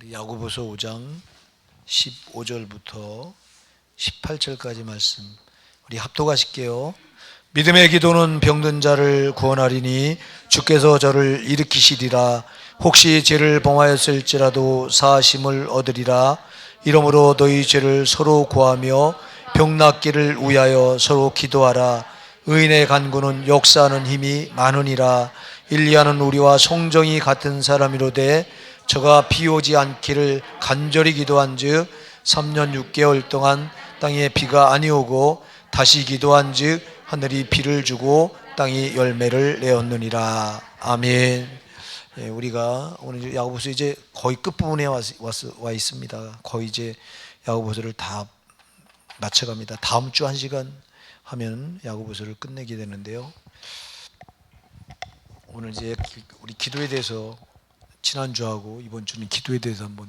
우리 야고보서 5장 15절부터 18절까지 말씀 우리 합독하실게요. 믿음의 기도는 병든 자를 구원하리니 주께서 저를 일으키시리라. 혹시 죄를 범하였을지라도 사하심을 얻으리라. 이러므로 너희 죄를 서로 구하며 병 낫기를 위하여 서로 기도하라. 의인의 간구는 역사하는 힘이 많으니라. 일리야는 우리와 성정이 같은 사람이로되 저가 비 오지 않기를 간절히 기도한즉 3년 6개월 동안 땅에 비가 아니오고 다시 기도한즉 하늘이 비를 주고 땅이 열매를 내었느니라. 아멘. 우리가 오늘 야고보서 이제 거의 끝부분에 와 있습니다. 거의 이제 야고보서를 다 마쳐갑니다. 다음 주 1시간 하면 야고보서를 끝내게 되는데요. 오늘 이제 우리 기도에 대해서 지난주하고 이번 주는 기도에 대해서 한번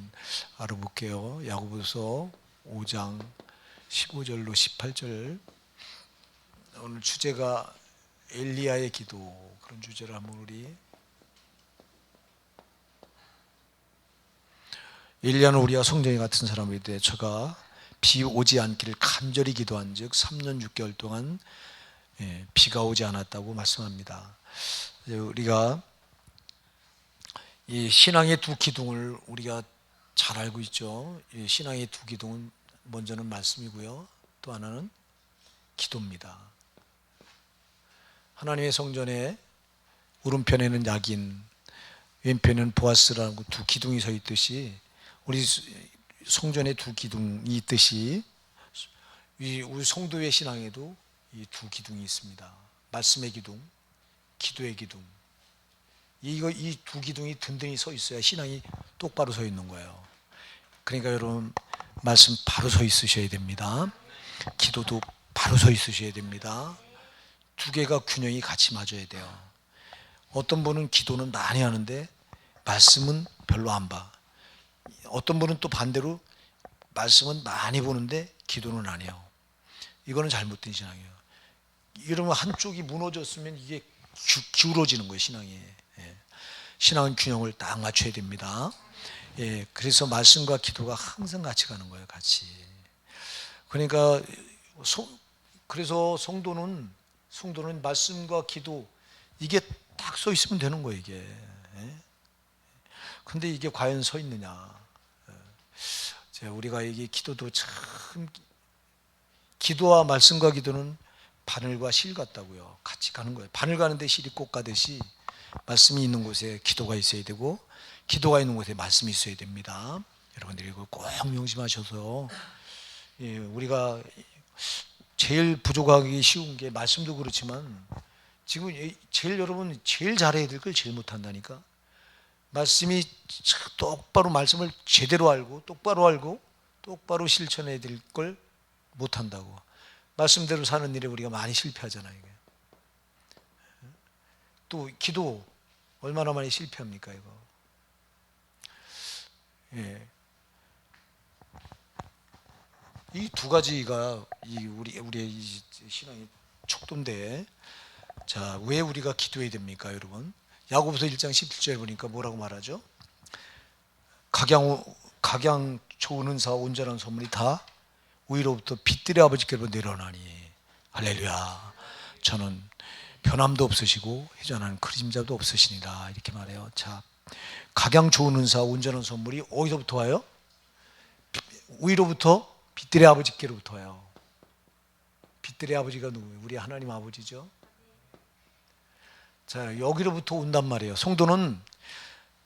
알아볼게요. 야고보서 5장 15절로 18절. 오늘 주제가 엘리야의 기도, 그런 주제를 한번 우리. 엘리야는 우리와 성정이 같은 사람인데 저가 비 오지 않기를 간절히 기도한즉 3년 6개월 동안 비가 오지 않았다고 말씀합니다. 우리가 이 신앙의 두 기둥을 우리가 잘 알고 있죠. 이 신앙의 두 기둥은 먼저는 말씀이고요, 또 하나는 기도입니다. 하나님의 성전에 오른편에는 야긴, 왼편에는 보아스라는 두 기둥이 서 있듯이 우리 성전에 두 기둥이 있듯이 우리 성도의 신앙에도 이 두 기둥이 있습니다. 말씀의 기둥, 기도의 기둥. 이 두 기둥이 든든히 서 있어야 신앙이 똑바로 서 있는 거예요. 그러니까 여러분, 말씀 바로 서 있으셔야 됩니다. 기도도 바로 서 있으셔야 됩니다. 두 개가 균형이 같이 맞아야 돼요. 어떤 분은 기도는 많이 하는데 말씀은 별로 안 봐. 어떤 분은 또 반대로 말씀은 많이 보는데 기도는 안 해요. 이거는 잘못된 신앙이에요. 이러면 한쪽이 무너졌으면 이게 기울어지는 거예요, 신앙이. 신앙은 균형을 딱 맞춰야 됩니다. 그래서 말씀과 기도가 항상 같이 가는 거예요, 같이. 그러니까 그래서 성도는 말씀과 기도 이게 딱 서 있으면 되는 거예요, 이게. 근데 이게 과연 서 있느냐? 우리가 이게 기도도 참, 기도와 말씀과 기도는 바늘과 실 같다고요. 같이 가는 거예요. 바늘 가는데 실이 꼭 가듯이 말씀이 있는 곳에 기도가 있어야 되고 기도가 있는 곳에 말씀이 있어야 됩니다. 여러분들이 이거 꼭 명심하셔서, 우리가 제일 부족하기 쉬운 게 말씀도 그렇지만 지금 여러분 제일 잘해야 될 걸 제일 못한다니까. 말씀이 똑바로 말씀을 제대로 알고 똑바로 실천해야 될 걸 못한다고. 말씀대로 사는 일에 우리가 많이 실패하잖아요. 또 기도 얼마나 많이 실패합니까, 이거. 이 두 가지가 우리의 이 신앙의 촉도인데, 자, 왜 우리가 기도해야 됩니까, 여러분? 야고보서 1장 17절에 보니까 뭐라고 말하죠? 각양 좋은 은사와 온전한 선물이 다 위로부터 빛들의 아버지께로 내려오나니 할렐루야. 저는 변함도 없으시고 회전하는 그림자도 없으시니라, 이렇게 말해요. 자, 각양 좋은 은사, 온전한 선물이 어디서부터 와요? 위로부터 빛들의 아버지께로부터 와요. 빛들의 아버지가 누구예요? 우리 하나님 아버지죠. 자, 여기로부터 온단 말이에요. 성도는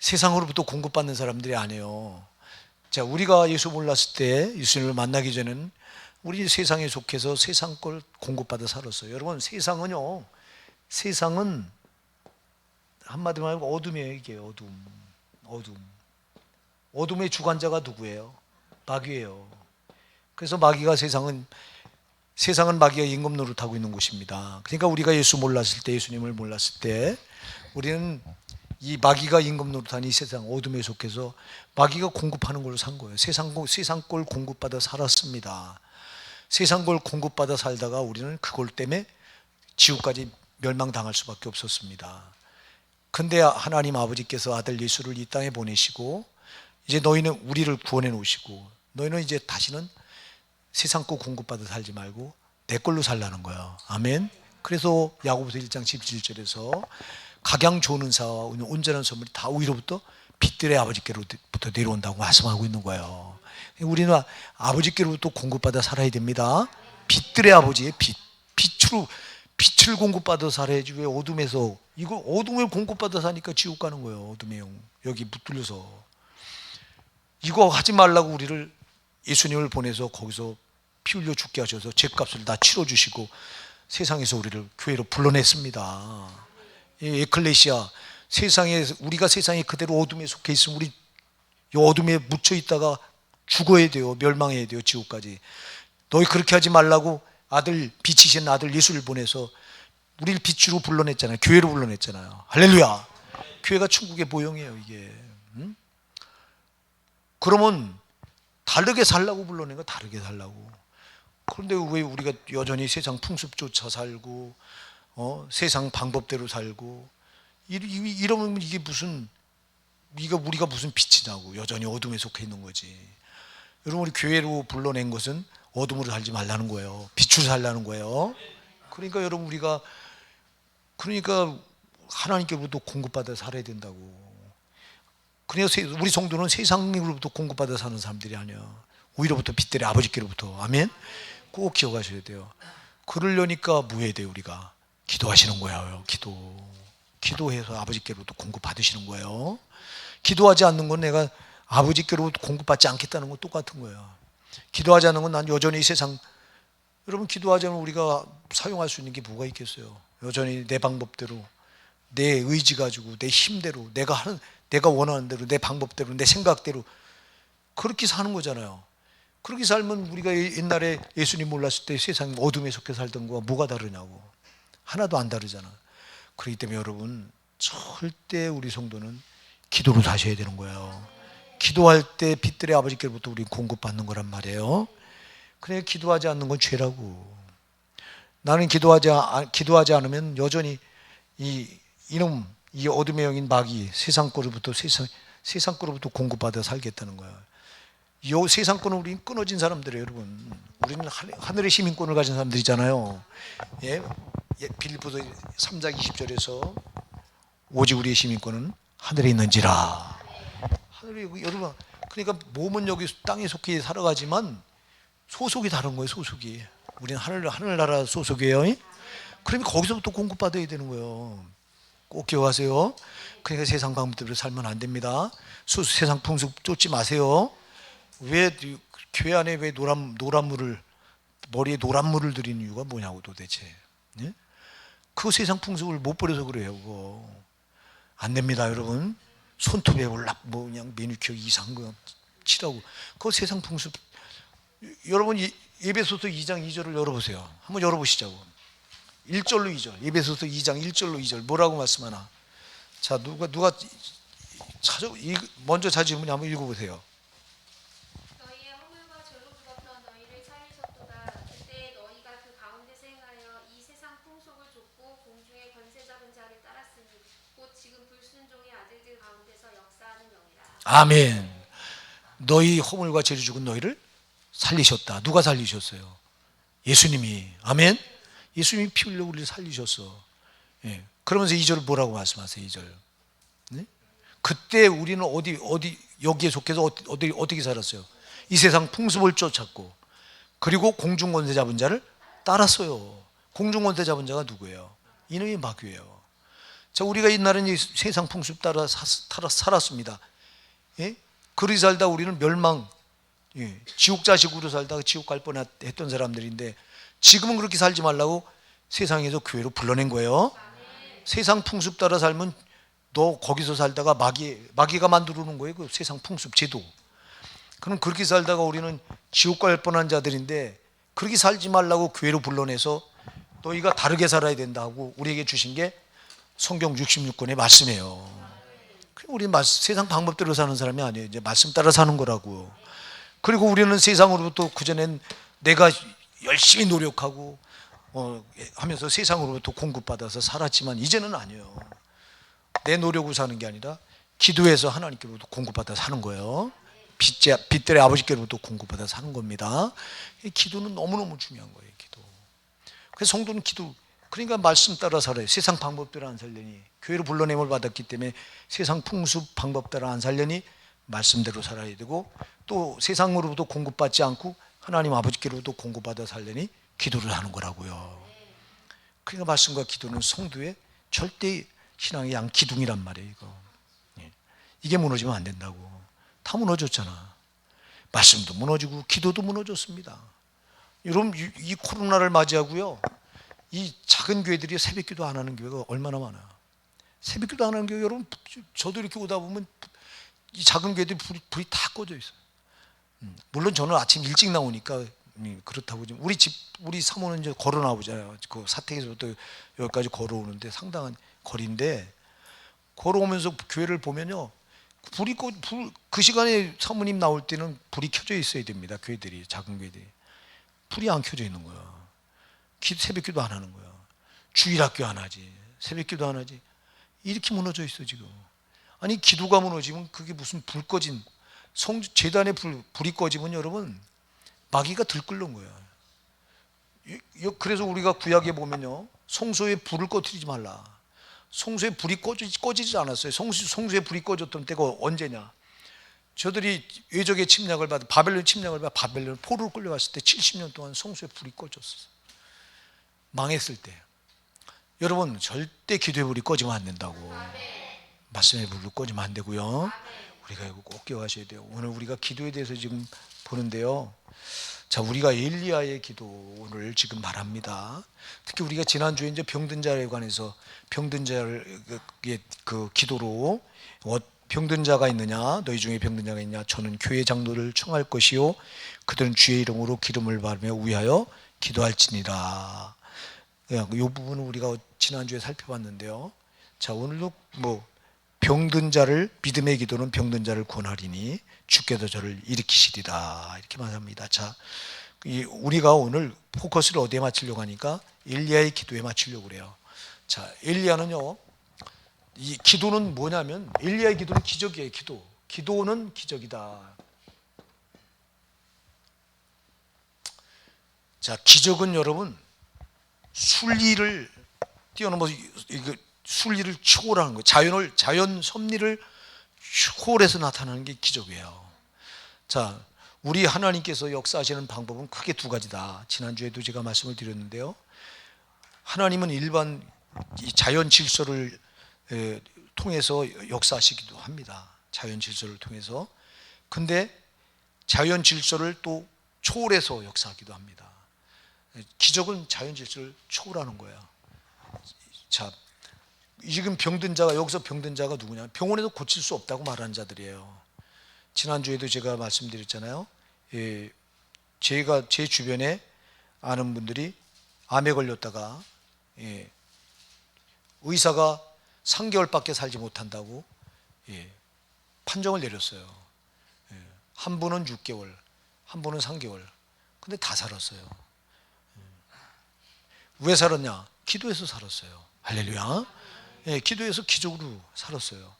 세상으로부터 공급받는 사람들이 아니에요. 자, 우리가 예수 몰랐을 때, 예수님을 만나기 전에는 우리 세상에 속해서 세상 걸 공급받아 살았어요. 여러분, 세상은 한마디로 말하면 어둠이에요. 이게 어둠의 주관자가 누구예요? 마귀예요. 그래서 세상은 마귀가 임금 노릇하고 있는 곳입니다. 그러니까 우리가 예수님을 몰랐을 때 우리는 이 마귀가 임금 노릇하는 이 세상 어둠에 속해서 마귀가 공급하는 걸로 산 거예요. 세상 걸 공급받아 살았습니다. 세상 걸 공급받아 살다가 우리는 그걸 때문에 지옥까지 멸망당할 수밖에 없었습니다. 근데 하나님 아버지께서 아들 예수를 이 땅에 보내시고 이제 너희는 우리를 구원해 놓으시고 너희는 이제 다시는 세상 거 공급받아 살지 말고 내 걸로 살라는 거야. 아멘. 그래서 야고보서 1장 17절에서 각양 좋은 은사와 온전한 선물이 다 위로부터 빛들의 아버지께로부터 내려온다고 말씀하고 있는 거예요. 우리는 아버지께로부터 공급받아 살아야 됩니다. 빛들의 아버지의 빛을 공급받아 살아야지. 왜 어둠에서, 이거 어둠을 공급받아 사니까 지옥 가는 거예요. 어둠의 영 여기 붙들려서. 이거 하지 말라고 우리를 예수님을 보내서 거기서 피 흘려 죽게 하셔서 죄값을 다 치러주시고 세상에서 우리를 교회로 불러냈습니다. 에클레시아, 세상에, 우리가 세상에 그대로 어둠에 속해 있으면 우리 이 어둠에 묻혀 있다가 죽어야 돼요. 멸망해야 돼요. 지옥까지. 너희 그렇게 하지 말라고 아들, 빛이신 아들 예수를 보내서 우리를 빛으로 불러냈잖아요. 교회로 불러냈잖아요. 할렐루야. 교회가 천국의 모형이에요, 이게. 응? 그러면 다르게 살라고 불러낸 거, 다르게 살라고. 그런데 왜 우리가 여전히 세상 풍습조차 살고 세상 방법대로 살고 이러면 이게 무슨, 우리가 무슨 빛이냐고. 여전히 어둠에 속해 있는 거지. 여러분, 우리 교회로 불러낸 것은 어둠으로 살지 말라는 거예요. 빛으로 살라는 거예요. 그러니까 여러분, 그러니까 하나님께로부터 공급받아 살아야 된다고. 그래서 우리 성도는 세상으로부터 공급받아 사는 사람들이 아니야. 오히려부터 빛들의 아버지께로부터. 아멘. 꼭 기억하셔야 돼요. 그러려니까 뭐 해야 돼요? 우리가 기도하시는 거예요. 기도해서 아버지께로부터 공급받으시는 거예요. 기도하지 않는 건 내가 아버지께로부터 공급받지 않겠다는 건 똑같은 거예요. 기도하지 않는 건 난 여전히 세상, 여러분, 기도하지 않으면 우리가 사용할 수 있는 게 뭐가 있겠어요? 여전히 내 방법대로, 내 의지 가지고, 내 힘대로, 내가 원하는 대로, 내 방법대로, 내 생각대로 그렇게 사는 거잖아요. 그렇게 살면 우리가 옛날에 예수님 몰랐을 때 세상 어둠에 속해 살던 거와 뭐가 다르냐고. 하나도 안 다르잖아. 그렇기 때문에 여러분, 절대 우리 성도는 기도로 사셔야 되는 거예요. 기도할 때 빛들의 아버지께로부터 우리 공급받는 거란 말이에요. 그래, 기도하지 않는 건 죄라고. 나는 기도하지 않으면 여전히 이 어둠의 영인 마귀, 세상 거로부터 공급받아 살겠다는 거야. 이 세상 거는 우리는 끊어진 사람들이에요, 여러분. 우리는 하늘의 시민권을 가진 사람들이잖아요. 예? 빌립보서 3장 20절에서 오직 우리의 시민권은 하늘에 있는지라. 여러분, 그러니까 몸은 여기 땅에 속해 살아가지만 소속이 다른 거예요. 소속이. 우리는 하늘나라 소속이에요. 그러면 거기서부터 공급받아야 되는 거예요. 꼭 기억하세요. 그러니까 세상 방법대로 살면 안 됩니다. 세상 풍습 쫓지 마세요. 왜 교회 안에 왜 머리에 노란 물을 들이는 이유가 뭐냐고 도대체. 네? 그 세상 풍습을 못 버려서 그래요. 그거 안 됩니다, 여러분. 손톱에 그냥 매니큐어 이상한 거 칠하고 그거 세상 풍습. 여러분, 에베소서 2장 2절을 열어보세요. 한번 열어보시자고. 1절로 2절. 에베소서 2장 1절로 2절 뭐라고 말씀하나. 자, 누가 먼저 찾으면 한번 읽어보세요. 너희의 허물과 죄로부터 너희를 살리셨도다. 그때 너희가 그 가운데서 행하여 이 세상 풍속을 좇고 공중의 권세 잡은 자를 따랐으니 곧 지금 불순종의 아들들 가운데서 역사하는 영이라. 아멘. 너희 허물과 죄를 죽은 너희를 살리셨다. 누가 살리셨어요? 예수님이. 아멘. 예수님이 피 흘려 우리를 살리셨어. 예. 그러면서 2절을 뭐라고 말씀하세요? 2절. 네? 그때 우리는 여기에 속해서 어떻게 살았어요? 이 세상 풍습을 쫓았고, 그리고 공중권세 잡은 자를 따랐어요. 공중권세 잡은 자가 누구예요? 이놈이 마귀예요. 자, 우리가 옛날에는 이 세상 풍습 따라 살았습니다. 예? 그리 살다 우리는 지옥 자식으로 살다가 지옥 갈 뻔했던 사람들인데, 지금은 그렇게 살지 말라고 세상에서 교회로 불러낸 거예요. 세상 풍습 따라 살면 너 거기서 살다가 마귀가 만들어 놓은 거예요. 그 세상 풍습 제도. 그럼 그렇게 살다가 우리는 지옥 갈 뻔한 자들인데, 그렇게 살지 말라고 교회로 불러내서 너희가 다르게 살아야 된다고 우리에게 주신 게 성경 66권의 말씀이에요. 우리 세상 방법대로 사는 사람이 아니에요. 이제 말씀 따라 사는 거라고. 그리고 우리는 세상으로부터 그전엔 내가 열심히 노력하고 하면서 세상으로부터 공급받아서 살았지만, 이제는 아니에요. 내 노력으로 사는 게 아니라 기도해서 하나님께로부터 공급받아 사는 거예요. 빚들의 아버지께로부터 공급받아 사는 겁니다. 이 기도는 너무너무 중요한 거예요. 기도. 그래서 성도는 기도, 그러니까 말씀 따라 살아요. 세상 방법대로 안 살려니, 교회로 불러냄을 받았기 때문에 세상 풍습 방법 따라 안 살려니 말씀대로 살아야 되고, 또 세상으로부터 공급받지 않고 하나님 아버지께로부터 공급받아 살려니 기도를 하는 거라고요. 그러니까 말씀과 기도는 성도의 절대 신앙의 양기둥이란 말이에요. 이게 무너지면 안 된다고. 다 무너졌잖아. 말씀도 무너지고 기도도 무너졌습니다. 여러분, 이 코로나를 맞이하고요, 이 작은 교회들이 새벽기도 안 하는 교회가 얼마나 많아. 새벽기도 안 하는 교회, 여러분, 저도 이렇게 오다 보면 이 작은 교회들이 불이 다 꺼져 있어요. 물론 저는 아침 일찍 나오니까 그렇다고. 우리 사모는 이제 걸어 나오잖아요. 그 사택에서부터 여기까지 걸어오는데 상당한 거리인데, 걸어오면서 교회를 보면요, 그 시간에 사모님 나올 때는 불이 켜져 있어야 됩니다. 교회들이, 작은 교회들이. 불이 안 켜져 있는 거야. 새벽기도 안 하는 거야. 주일학교 안 하지. 새벽기도 안 하지. 이렇게 무너져 있어 지금. 아니, 기도가 무너지면 그게 무슨 불 꺼진, 재단에 불이 꺼지면 여러분 마귀가 들끓는 거야. 그래서 우리가 구약에 보면요, 성소에 불을 꺼뜨리지 말라. 성소에 불이 꺼지지 않았어요. 성소에 불이 꺼졌던 때가 언제냐? 저들이 외적의 침략을 받아, 바벨론 침략을 받아 바벨론 포로로 끌려갔을 때 70년 동안 성소에 불이 꺼졌어요. 망했을 때. 여러분, 절대 기도의 불이 꺼지면 안 된다고. 말씀의 불도 꺼지면 안 되고요. 우리가 이거 꼭 기억하셔야 돼요. 오늘 우리가 기도에 대해서 지금 보는데요, 자, 우리가 엘리야의 기도를 지금 말합니다. 특히 우리가 지난주에 이제 병든 자에 관해서, 병든 자의 그 기도로, 병든 자가 있느냐, 너희 중에 병든 자가 있냐, 저는 교회 장로를 청할 것이요 그들은 주의 이름으로 기름을 바르며 위하여 기도할지니라. 이 부분은 우리가 지난주에 살펴봤는데요. 자, 오늘도 병든 자를, 믿음의 기도는 병든 자를 구원하리니 주께서 저를 일으키시리라, 이렇게 말합니다. 자, 우리가 오늘 포커스를 어디에 맞추려고 하니까 엘리야의 기도에 맞추려고 그래요. 자, 엘리야는요, 이 기도는 뭐냐면, 엘리야의 기도는 기적이에요. 기도는 기적이다. 자, 기적은 여러분 순리를 뛰어넘어서, 순리를 초월하는 거예요. 자연 섭리를 초월해서 나타나는 게 기적이에요. 자, 우리 하나님께서 역사하시는 방법은 크게 두 가지다. 지난주에도 제가 말씀을 드렸는데요, 하나님은 일반 이 자연 질서를 통해서 역사하시기도 합니다. 자연 질서를 통해서. 근데 자연 질서를 또 초월해서 역사하기도 합니다. 기적은 자연 질서를 초월하는 거예요. 자, 지금 병든 자가, 여기서 병든 자가 누구냐? 병원에서 고칠 수 없다고 말하는 자들이에요. 지난주에도 제가 말씀드렸잖아요. 제 주변에 아는 분들이 암에 걸렸다가 의사가 3개월밖에 살지 못한다고 판정을 내렸어요. 한 분은 6개월, 한 분은 3개월. 근데 다 살았어요. 왜 살았냐? 기도해서 살았어요. 할렐루야. 기도해서 기적으로 살았어요.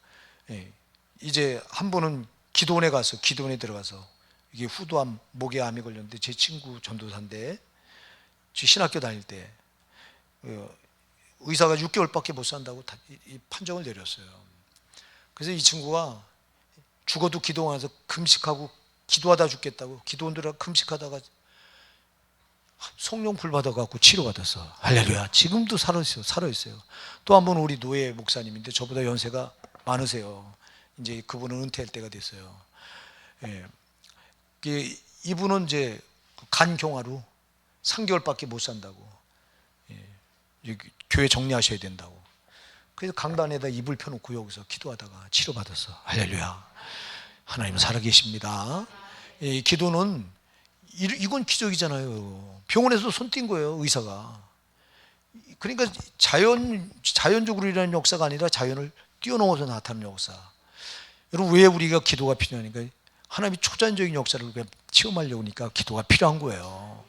이제 한 분은 기도원에 들어가서 이게 후두암, 목에 암이 걸렸는데, 제 친구 전도사인데, 신학교 다닐 때 의사가 6개월밖에 못 산다고 판정을 내렸어요. 그래서 이 친구가 죽어도 기도원에서 금식하고 기도하다 죽겠다고, 기도원들하고 금식하다가 성령 불 받아갖고 치료받았어. 할렐루야. 지금도 살아있어요. 또 한 번 우리 노예 목사님인데, 저보다 연세가 많으세요. 이제 그분은 은퇴할 때가 됐어요. 이분은 이제 간경화로 3개월밖에 못 산다고, 교회 정리하셔야 된다고. 그래서 강단에다 이불 펴놓고 여기서 기도하다가 치료받았어. 할렐루야. 하나님은 살아계십니다. 기도는, 이건 기적이잖아요. 병원에서 손 띈 거예요, 의사가. 그러니까 자연적으로 일어나는 역사가 아니라 자연을 뛰어넘어서 나타나는 역사. 여러분, 왜 우리가 기도가 필요하니까? 하나님이 초자연적인 역사를 체험하려고 하니까 기도가 필요한 거예요.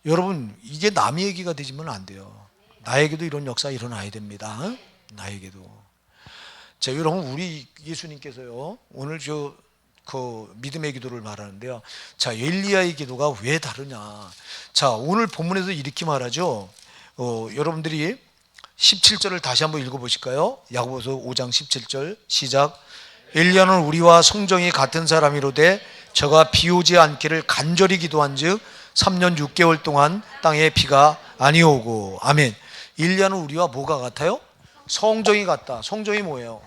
여러분, 이게 남의 얘기가 되지면 안 돼요. 나에게도 이런 역사가 일어나야 됩니다. 나에게도. 자, 여러분, 우리 예수님께서요, 오늘 그 믿음의 기도를 말하는데요. 자, 엘리야의 기도가 왜 다르냐? 자, 오늘 본문에서 이렇게 말하죠. 여러분들이 17절을 다시 한번 읽어보실까요? 야고보서 5장 17절 시작. 엘리야는 우리와 성정이 같은 사람이로되 저가 비 오지 않기를 간절히 기도한즉 3년 6개월 동안 땅에 비가 아니오고. 아멘. 엘리야는 우리와 뭐가 같아요? 성정이 같다. 성정이 뭐예요?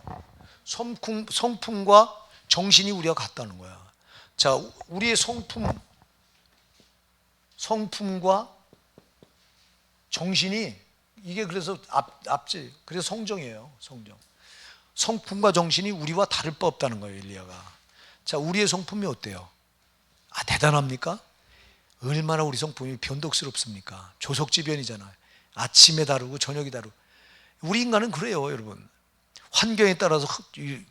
성품과 정신이 우리가 같다는 거야. 자, 우리의 성품과 정신이 이게 그래서 앞지. 그래서 성정이에요. 성정. 성품과 정신이 우리와 다를 바 없다는 거예요, 엘리야가. 자, 우리의 성품이 어때요? 대단합니까? 얼마나 우리 성품이 변덕스럽습니까? 조석지변이잖아요. 아침에 다르고 저녁이 다르고. 우리 인간은 그래요, 여러분. 환경에 따라서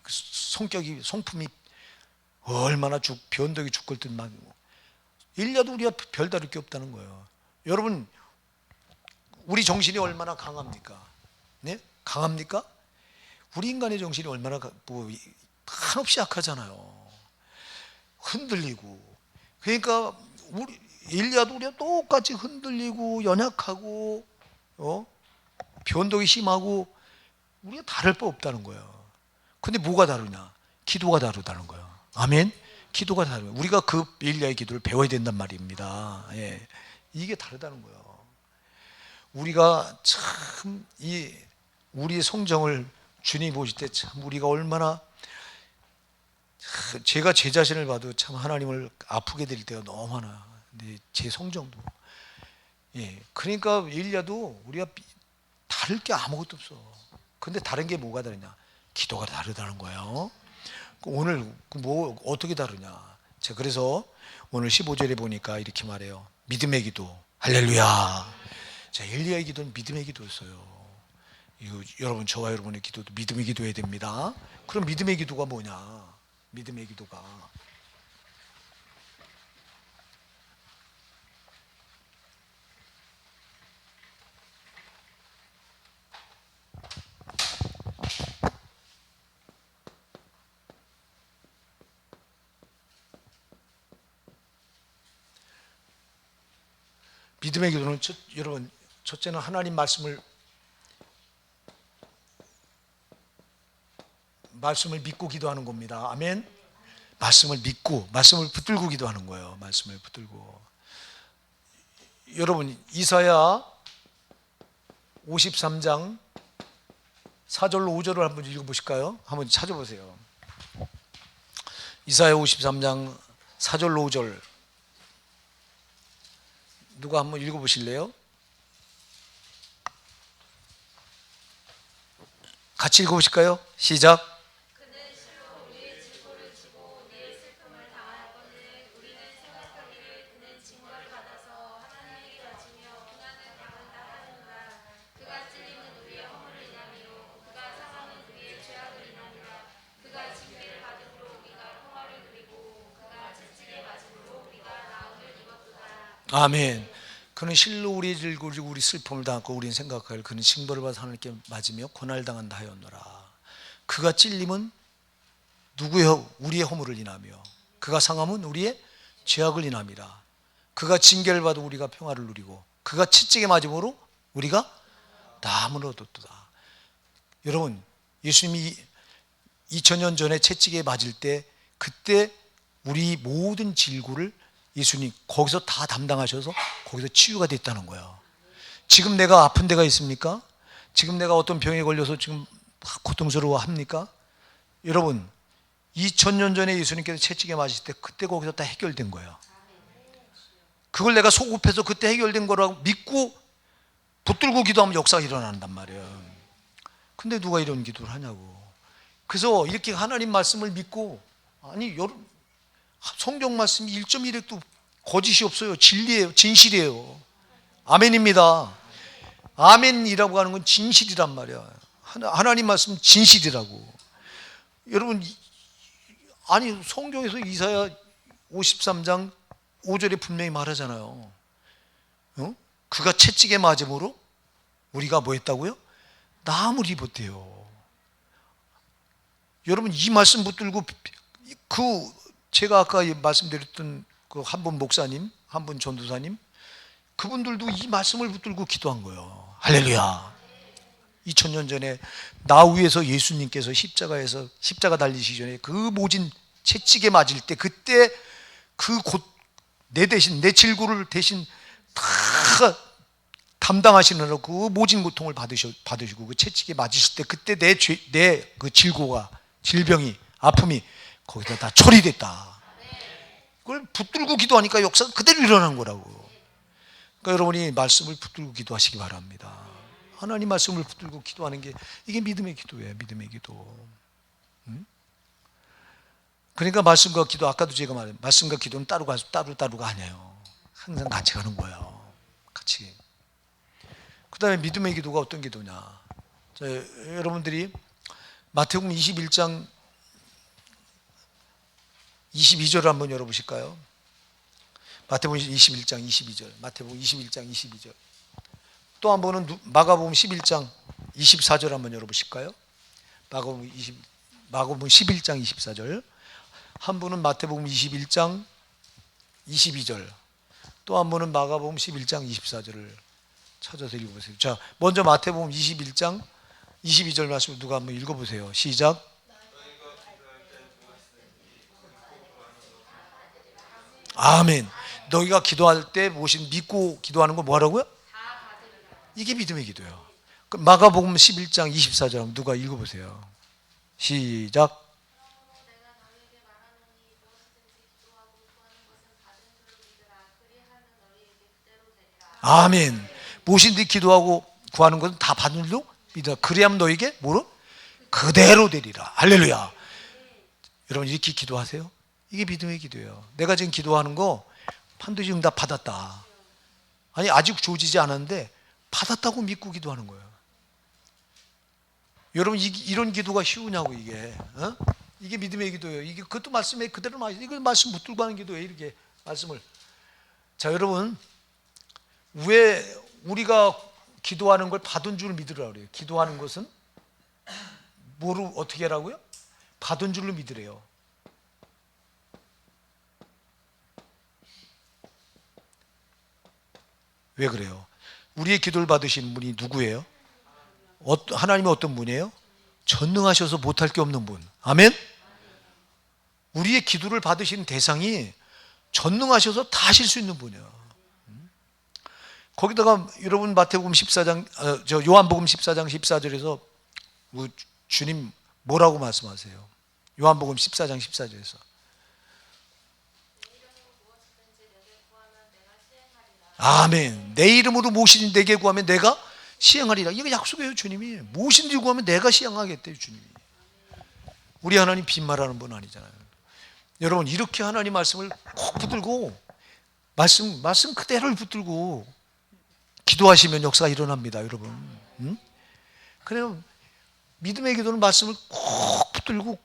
성격이, 성품이 얼마나 변덕이 죽을 듯 막. 엘리야도 우리가 별다를 게 없다는 거예요. 여러분, 우리 정신이 얼마나 강합니까? 네? 강합니까? 우리 인간의 정신이 얼마나 한없이 약하잖아요. 흔들리고. 그러니까 우리 엘리야도 우리가 똑같이 흔들리고 연약하고 변덕이 심하고 우리가 다를 바 없다는 거예요. 근데 뭐가 다르냐? 기도가 다르다는 거예요. 아멘. 기도가 다르요. 우리가 그 엘리야의 기도를 배워야 된단 말입니다. 예. 이게 다르다는 거예요. 우리가 참 우리의 성정을 주님 보실 때 참 우리가 얼마나, 제가 제 자신을 봐도 참 하나님을 아프게 될 때가 너무 많아요. 근데 제 성정도. 예. 그러니까 엘리야도 우리가 다를 게 아무것도 없어. 근데 다른 게 뭐가 다르냐? 기도가 다르다는 거예요. 오늘 뭐 어떻게 다르냐? 자, 그래서 오늘 15절에 보니까 이렇게 말해요. 믿음의 기도. 할렐루야. 자, 엘리야의 기도는 믿음의 기도였어요. 이거 여러분, 저와 여러분의 기도도 믿음의 기도해야 됩니다. 그럼 믿음의 기도가 뭐냐? 믿음의 기도가 믿음의 기도는 여러분, 첫째는 하나님 말씀을 믿고 기도하는 겁니다. 아멘. 말씀을 믿고, 말씀을 붙들고 기도하는 거예요. 말씀을 붙들고. 여러분, 이사야 53장 4절로 5절을 한번 읽어보실까요? 한번 찾아보세요. 이사야 53장 4절로 5절 누가 한번 읽어보실래요? 같이 읽어보실까요? 시작. 그는 실로 우리의 질고를 지고 우리의 슬픔을 당하였거늘 우리는 생각하기를 그는 징벌을 받아서 하나님에게 바치며 고난을 당한다 하는가. 그가 찔림은 우리의 허물을 인함이요 그가 상함은 우리의 죄악을 인함이라. 그가 징계를 받음으로 우리가 평화를 누리고 그가 채찍에 맞음으로 우리가 나음을 입었도다. 아멘. 그는 실로 우리의 질고를 지고 우리 슬픔을 당하고 우리는 생각할 그는 징벌을 받아 하나님께 맞으며 고난을 당한다 하였노라. 그가 찔림은 누구의 우리의 허물을 인하며 그가 상함은 우리의 죄악을 인함이라. 그가 징계를 받아 우리가 평화를 누리고 그가 채찍에 맞음으로 우리가 나음을 얻었도다. 여러분, 예수님이 2000년 전에 채찍에 맞을 때 그때 우리 모든 질고를 예수님 거기서 다 담당하셔서 거기서 치유가 됐다는 거예요. 지금 내가 아픈 데가 있습니까? 지금 내가 어떤 병에 걸려서 지금 고통스러워 합니까? 여러분, 2000년 전에 예수님께서 채찍에 맞으실 때 그때 거기서 다 해결된 거예요. 그걸 내가 소급해서 그때 해결된 거라고 믿고 붙들고 기도하면 역사가 일어난단 말이에요. 근데 누가 이런 기도를 하냐고. 그래서 이렇게 하나님 말씀을 믿고, 아니 여러분, 성경 말씀이 1.1핵도 거짓이 없어요. 진리예요. 진실이에요. 아멘입니다. 아멘이라고 하는 건 진실이란 말이야. 하나님 말씀은 진실이라고. 여러분, 아니 성경에서 이사야 53장 5절에 분명히 말하잖아요. 그가 채찍에 맞음으로 우리가 뭐 했다고요? 나음을 입었대요. 여러분 이 말씀 붙들고 제가 아까 말씀드렸던 그 한 분 목사님, 한 분 전도사님, 그분들도 이 말씀을 붙들고 기도한 거예요. 할렐루야. 2000년 전에 나 위에서 예수님께서 십자가 달리시기 전에 그 모진 채찍에 맞을 때, 그때 내 대신, 내 질고를 대신 다 담당하시느라고 그 모진 고통을 받으시고 그 채찍에 맞으실 때, 그때 내 그 질고가, 질병이, 아픔이 거기다 다 처리됐다. 그걸 붙들고 기도하니까 역사가 그대로 일어난 거라고. 그러니까 여러분이 말씀을 붙들고 기도하시기 바랍니다. 하나님 말씀을 붙들고 기도하는 게 이게 믿음의 기도예요. 믿음의 기도. 그러니까 말씀과 기도, 아까도 제가 말했 말씀과 기도는 따로가 아니에요. 항상 같이 가는 거예요. 같이. 그 다음에 믿음의 기도가 어떤 기도냐. 자, 여러분들이 마태복음 21장 22절을 한번 열어보실까요? 마태복음 21장 22절. 마태복음 21장 22절. 또 한 번은 마가복음 11장 24절 한번 열어보실까요? 마가복음 11장 24절. 한 분은 마태복음 21장 22절. 또 한 분은 마가복음 11장 24절을 찾아서 읽어보세요. 자, 먼저 마태복음 21장 22절 말씀을 누가 한번 읽어보세요. 시작. 아멘. 너희가 기도할 때 무엇인 믿고 기도하는 거 뭐하라고요? 이게 믿음의 기도예요. 마가복음 11장 24절 누가 읽어보세요. 시작. 아멘. 무엇인지 기도하고 구하는 것은 다 받는 줄로 믿어. 그래야만 너에게 뭐로? 그대로 되리라. 할렐루야. 여러분 이렇게 기도하세요. 이게 믿음의 기도예요. 내가 지금 기도하는 거 반드시 응답 받았다. 아니 아직 주어지지 않았는데 받았다고 믿고 기도하는 거예요. 여러분 이런 기도가 쉬우냐고 이게. 이게 믿음의 기도예요. 이게 그것도 말씀에 그대로 이거 말씀 붙들고 하는 기도예요. 이렇게 말씀을. 자, 여러분 왜 우리가 기도하는 걸 받은 줄 믿으라고 그래요? 기도하는 것은 뭐로 어떻게 하라고요? 받은 줄로 믿으래요. 왜 그래요? 우리의 기도를 받으시는 분이 누구예요? 하나님이 어떤 분이에요? 전능하셔서 못할 게 없는 분. 아멘? 우리의 기도를 받으시는 대상이 전능하셔서 다 하실 수 있는 분이에요. 거기다가 여러분 마태복음 14장, 요한복음 14장 14절에서 주님 뭐라고 말씀하세요? 요한복음 14장 14절에서 아멘. 내 이름으로 무엇이든지 내게 구하면 내가 시행하리라. 이거 약속이에요. 주님이 무엇인지 구하면 내가 시행하겠대요. 주님이. 우리 하나님 빈말하는 분 아니잖아요. 여러분 이렇게 하나님 말씀을 꼭 붙들고 말씀 그대로를 붙들고 기도하시면 역사가 일어납니다. 여러분. 그래요. 믿음의 기도는 말씀을 꼭 붙들고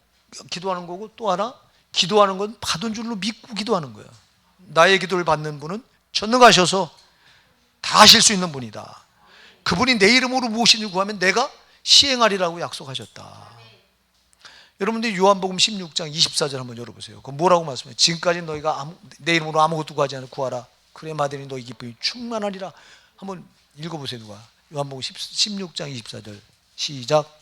기도하는 거고, 또 하나 기도하는 건 받은 줄로 믿고 기도하는 거예요. 나의 기도를 받는 분은 전능하셔서 다 하실 수 있는 분이다. 그분이 내 이름으로 무엇이든지 구하면 내가 시행하리라고 약속하셨다. 여러분들 요한복음 16장 24절 한번 열어보세요. 그럼 뭐라고 말씀해요? 지금까지 너희가 내 이름으로 아무것도 구하지 않고 구하라. 그래 마되니 너희 기쁨이 충만하리라. 한번 읽어보세요. 누가? 요한복음 16장 24절 시작.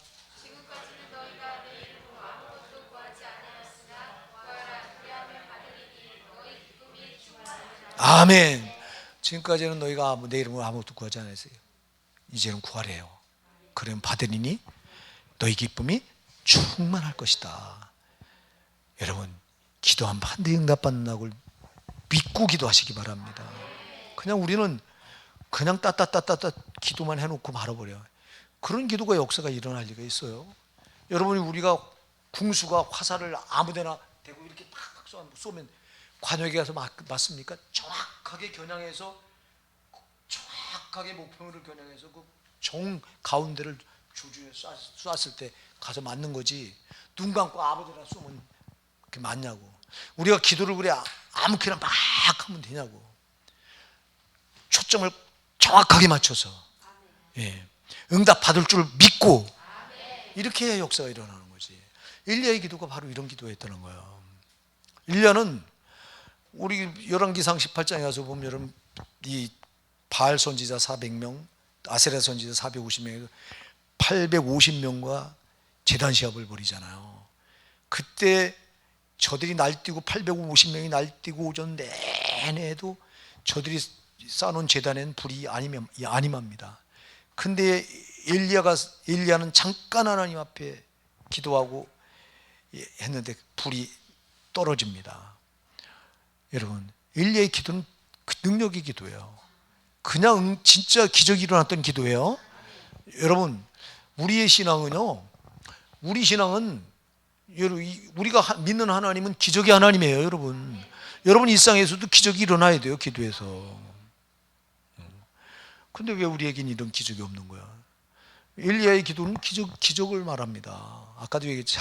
아멘. 지금까지는 너희가 내 이름으로 아무것도 구하지 않았어요. 이제는 구하래요. 그러면 받으리니 너희 기쁨이 충만할 것이다. 여러분 기도하면 반드시 응답받는 걸 믿고 기도하시기 바랍니다. 그냥 우리는 그냥 따따따따따 기도만 해놓고 말아버려. 그런 기도가 역사가 일어날 리가 있어요? 여러분이 우리가 궁수가 화살을 아무데나 대고 이렇게 팍 쏘면 관역에 가서 맞습니까? 정확하게 겨냥해서 정확하게 목표를 겨냥해서 그 정 가운데를 조주에 쐈을 때 가서 맞는 거지. 눈 감고 아무데나 쏘면 그게 맞냐고. 우리가 기도를 그래 아무렇게나 막 하면 되냐고. 초점을 정확하게 맞춰서 응답 받을 줄 믿고 이렇게 해야 역사가 일어나는 거지. 엘리야의 기도가 바로 이런 기도였다는 거예요. 엘리야는 우리 열왕기상 18장에 가서 보면 여러분 이 바알 선지자 400명, 아세라 선지자 450명, 850명과 제단 시합을 벌이잖아요. 그때 저들이 날뛰고 850명이 날뛰고 오전 내내도 저들이 쌓아놓은 제단에는 불이 아님합니다. 근데 엘리야는 잠깐 하나님 앞에 기도하고 했는데 불이 떨어집니다. 여러분, 엘리야의 기도는 그 능력의 기도예요. 그냥 진짜 기적이 일어났던 기도예요. 여러분, 우리의 신앙은요, 우리 신앙은 우리가 믿는 하나님은 기적의 하나님이에요. 여러분 일상에서도 기적이 일어나야 돼요. 기도에서. 근데 왜 우리에겐 이런 기적이 없는 거야? 엘리야의 기도는 기적을 말합니다. 아까도 얘기했죠.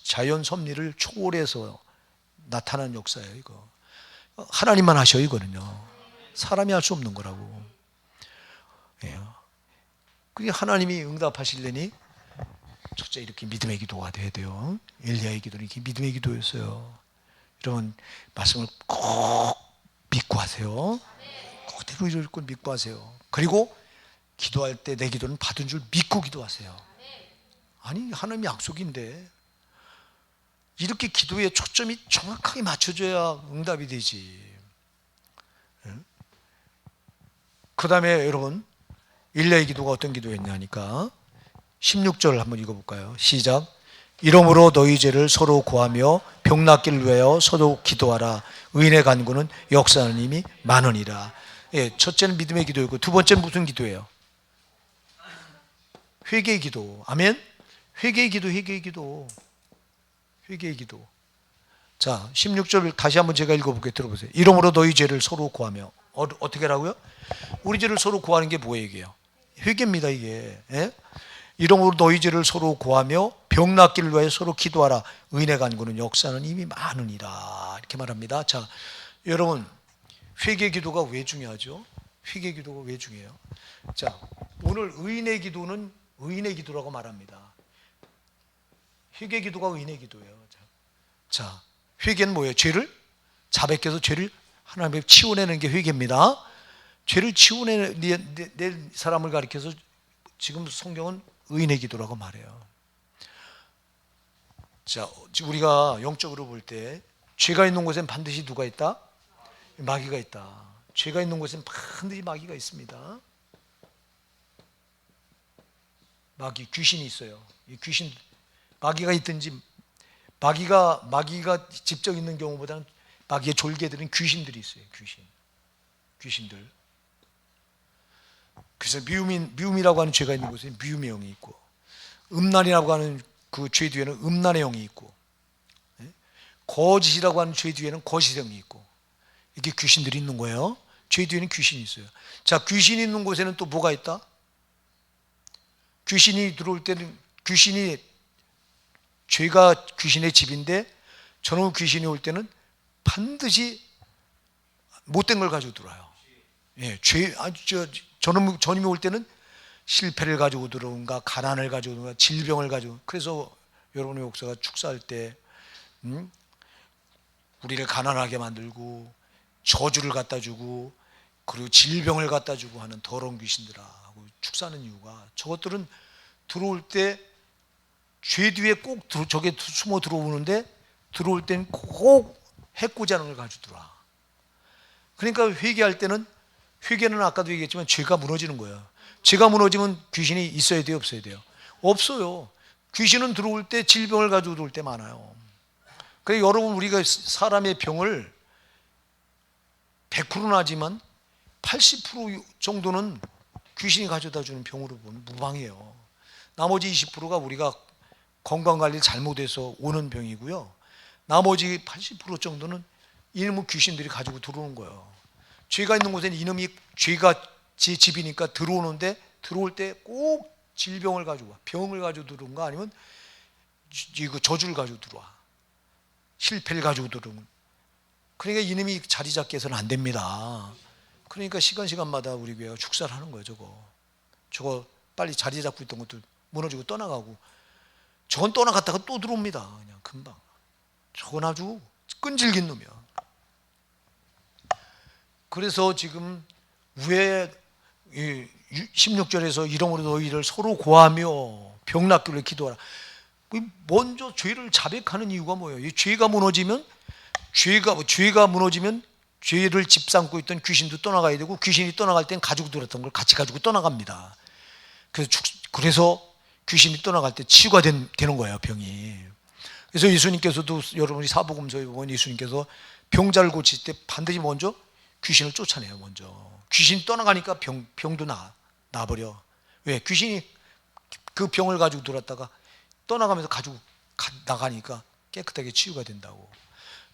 자연 섭리를 초월해서 나타난 역사예요. 이거 하나님만 하셔요. 이거는요, 사람이 할 수 없는 거라고. 예. 그게 하나님이 응답하시려니 첫째 이렇게 믿음의 기도가 돼야 돼요. 엘리야의 기도는 이렇게 믿음의 기도였어요. 여러분 말씀을 꼭 믿고 하세요. 그대로 이렇게 믿고 하세요. 그리고 기도할 때 내 기도는 받은 줄 믿고 기도하세요. 아니 하나님 약속인데 이렇게 기도에 초점이 정확하게 맞춰져야 응답이 되지. 그 다음에 여러분 엘리야의 기도가 어떤 기도였냐니까 16절 한번 읽어볼까요? 시작. 이러므로 너희 죄를 서로 고하며 병 낫기를 위하여 서로 기도하라. 의인의 간구는 역사하는 힘이 많으니라. 예, 첫째는 믿음의 기도였고 두 번째는 무슨 기도예요? 회개의 기도. 아멘. 회개의 기도. 자, 16절 다시 한번 제가 읽어볼게요. 들어보세요. 이러므로 너희 죄를 서로 고하며. 어떻게 하라고요? 우리 죄를 서로 고하는 게 뭐예요? 이게요? 회개입니다. 이게. 예? 이러므로 너희 죄를 서로 고하며 병 낫기를 위하여 서로 기도하라. 의인의 간구는 역사는 이미 많으니라. 이렇게 말합니다. 자, 여러분 회개 기도가 왜 중요하죠? 회개 기도가 왜 중요해요? 자, 오늘 의인의 기도는 의인의 기도라고 말합니다. 회개 기도가 의인의 기도예요. 자, 회개는 뭐예요? 죄를 자백해서 죄를 하나님 앞에 치워내는 게 회개입니다. 죄를 치워낼 사람을 가리켜서 지금 성경은 의인의 기도라고 말해요. 자, 우리가 영적으로 볼 때 죄가 있는 곳엔 반드시 누가 있다? 마귀가 있다. 죄가 있는 곳엔 반드시 마귀가 있습니다. 귀신이 있어요. 이 귀신, 마귀가 있든지 마귀가 직접 있는 경우보다는 마귀의 졸개들은 귀신들이 있어요. 귀신들. 그래서 미움이라고 하는 죄가 있는 곳에 미움의 영이 있고, 음란이라고 하는 그 죄 뒤에는 음란의 영이 있고, 거짓이라고 하는 죄 뒤에는 거짓의 영이 있고, 이렇게 귀신들이 있는 거예요. 죄 뒤에는 귀신이 있어요. 자, 귀신이 있는 곳에는 또 뭐가 있다? 귀신이 들어올 때는 죄가 귀신의 집인데 저놈 귀신이 올 때는 반드시 못된 걸 가지고 들어와요. 예, 저놈이 올 때는 실패를 가지고 들어온가, 가난을 가지고 들어온가, 질병을 가지고. 그래서 여러분의 목사가 축사할 때 우리를 가난하게 만들고 저주를 갖다 주고 그리고 질병을 갖다 주고 하는 더러운 귀신들하고 축사하는 이유가, 저것들은 들어올 때 죄 뒤에 꼭 저게 숨어 들어오는데 들어올 때는 꼭 해코지 하는 걸 가지고 들어와. 그러니까 회개는 아까도 얘기했지만 죄가 무너지는 거예요. 죄가 무너지면 귀신이 있어야 돼요, 없어야 돼요? 없어요. 귀신은 들어올 때 질병을 가지고 들어올 때 많아요. 그래서 여러분 우리가 사람의 병을 100%는 하지만 80% 정도는 귀신이 가져다 주는 병으로 보면 무방해요. 나머지 20%가 우리가 건강관리를 잘못해서 오는 병이고요. 나머지 80% 정도는 이놈의 귀신들이 가지고 들어오는 거예요. 죄가 있는 곳에는 이놈이 죄가 제 집이니까 들어오는데 들어올 때 꼭 질병을 가지고 와. 병을 가지고 들어온가 아니면 이거 저주를 가지고 들어와. 실패를 가지고 들어오는. 그러니까 이놈이 자리 잡게 해서는 안 됩니다. 그러니까 시간마다 우리 교회가 축사를 하는 거예요. 저거 빨리 자리 잡고 있던 것도 무너지고 떠나가고. 저건 떠나갔다가 또 들어옵니다. 그냥 금방. 저건 아주 끈질긴 놈이야. 그래서 지금 왜 16절에서 이러므로 너희를 서로 고하며 병 낫기를 기도하라. 먼저 죄를 자백하는 이유가 뭐예요? 이 죄가 무너지면 죄가 무너지면 죄를 집삼고 있던 귀신도 떠나가야 되고, 귀신이 떠나갈 땐 가지고 들었던 걸 같이 가지고 떠나갑니다. 그래서 귀신이 떠나갈 때 치유가 되는 거예요, 병이. 그래서 예수님께서도, 여러분이 사복음서에 보면 예수님께서 병자를 고칠 때 반드시 먼저 귀신을 쫓아내요. 먼저 귀신이 떠나가니까 병도 나버려. 왜? 귀신이 그 병을 가지고 들었다가 떠나가면서 가지고 나가니까 깨끗하게 치유가 된다고.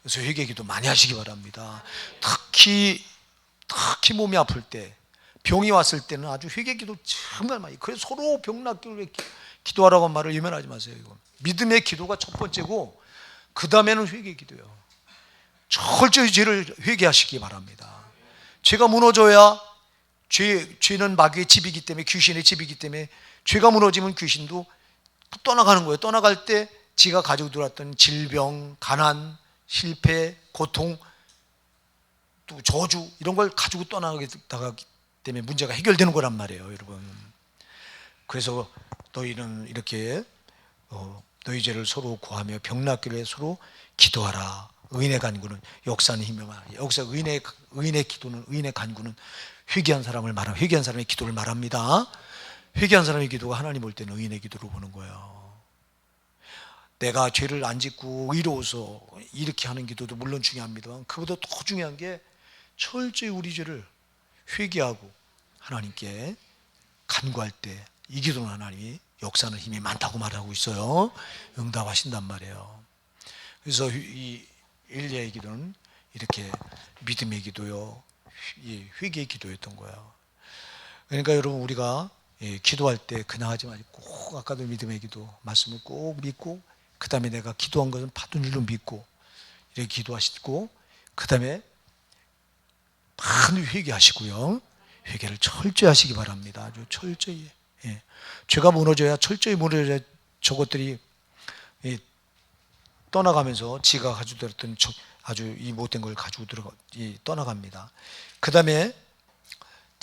그래서 회개기도 많이 하시기 바랍니다. 특히 몸이 아플 때, 병이 왔을 때는 아주 회개기도 정말 많이. 그래서 서로 병 낫기를 기도하라고 말을 외면하지 마세요. 이거 믿음의 기도가 첫 번째고, 그 다음에는 회개기도예요. 철저히 죄를 회개하시기 바랍니다. 죄가 무너져야, 죄는 마귀의 집이기 때문에, 귀신의 집이기 때문에, 죄가 무너지면 귀신도 떠나가는 거예요. 떠나갈 때 지가 가지고 들어왔던 질병, 가난, 실패, 고통, 또 저주, 이런 걸 가지고 떠나가기 때문에 문제가 해결되는 거란 말이에요, 여러분. 그래서 너희는 이렇게 너희 죄를 서로 고하며 병 낫기를 서로 기도하라. 의인의 간구는 역사는 힘이라. 여기서 의인의 기도는, 의인의 간구는 회개한 사람을 말합니다. 회개한 사람의 기도를 말합니다. 회개한 사람의 기도가 하나님 볼 때는 의인의 기도로 보는 거예요. 내가 죄를 안 짓고 의로워서 이렇게 하는 기도도 물론 중요합니다만, 그보다 더 중요한 게 철저히 우리 죄를 회개하고 하나님께 간구할 때, 이 기도는 하나님이 역사는 힘이 많다고 말하고 있어요. 응답하신단 말이에요. 그래서 이 엘리야의 기도는 이렇게 믿음의 기도요, 회개의 기도였던 거예요. 그러니까 여러분, 우리가 기도할 때 그냥 하지 말고 꼭 아까도 믿음의 기도 말씀을 꼭 믿고, 그 다음에 내가 기도한 것은 받은 줄로 믿고 이렇게 기도하시고, 그 다음에 많이 회개하시고요. 회개를 철저히 하시기 바랍니다. 아주 철저히. 죄가 무너져야, 철저히 무너져야 저것들이 떠나가면서 지가 가지고 들었던 아주 이 못된 걸 가지고 떠나갑니다. 그 다음에